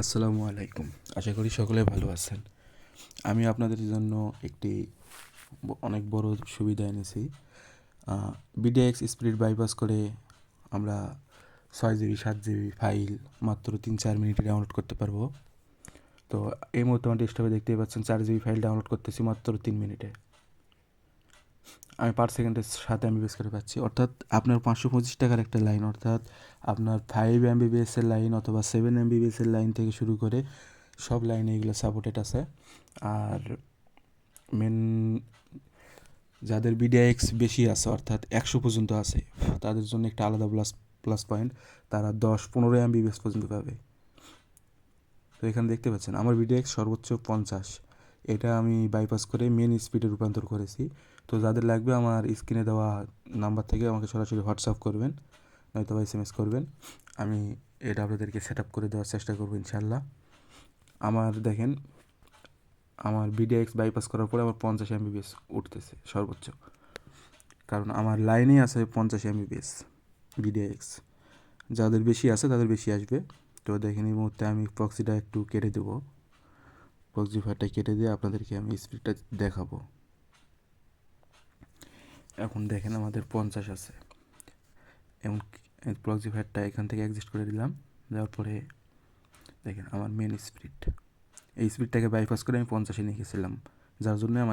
আসসালামু আলাইকুম। আশা করি সকলে ভালো আছেন। আমি আপনাদের জন্য একটি অনেক বড় সুবিধা এনেছি। বিডিএক্স স্পিড বাইপাস করে আমরা 6 জিবি 7 জিবি ফাইল মাত্র 3-4 মিনিটে ডাউনলোড করতে পারবো। তো এই মুহূর্তে আমার ডেস্কটপে দেখতেই পাচ্ছেন 4 জিবি ফাইল ডাউনলোড করতেছি মাত্র 3 মিনিটে। আমি পার সেকেন্ডে 7 MBPS করে পাচ্ছি, অর্থাৎ আপনার 525 টাকার একটা লাইন, অর্থাৎ আপনার 5 MBPS-এর লাইন অথবা 7 MBPS-এর লাইন থেকে শুরু করে সব লাইনে এগুলো সাপোর্টেড আছে। আর মেন যাদের বিডিএক্স বেশি আছে অর্থাৎ 100 পর্যন্ত আছে, তাদের জন্য একটা আলাদা প্লাস প্লাস পয়েন্ট, তারা 10-15 MBPS পর্যন্ত পাবে। তো এখানে দেখতে পাচ্ছেন আমার বিডিএক্স সর্বোচ্চ 50, এটা আমি বাইপাস করে মেন স্পিডে রূপান্তর করেছি। তো যাদের লাগবে আমার স্ক্রিনে দেওয়া নাম্বার থেকে আমাকে সরাসরি হোয়াটসঅ্যাপ করবেন, নয়তো বা SMS করবেন। আমি এটা আপনাদেরকে সেট আপ করে দেওয়ার চেষ্টা করবো ইনশাল্লাহ। আমার দেখেন, আমার বিডিএক্স বাইপাস করার পরে আমার 50 MBPS উঠতেছে সর্বোচ্চ, কারণ আমার লাইনেই আছে 50 MBPS বিডিএক্স। যাদের বেশি আছে তাদের বেশি আসবে। তো দেখেন এই মুহূর্তে আমি প্রক্সিটা একটু কেটে দেবো, প্রক্সি ফায়ারটা কেটে দিয়ে আপনাদেরকে আমি স্পিডটা দেখাবো। এখন দেখেন আমাদের 50 আছে। এবং প্রক্সি ফায়ারটা এখান থেকে এক্সিস্ট করে দিলাম, দেওয়ার পরে দেখেন আমার মেন স্পিড, এই স্পিডটাকে বাইপাস করে আমি 50-এ নিয়ে গেছিলাম, যার জন্য আমার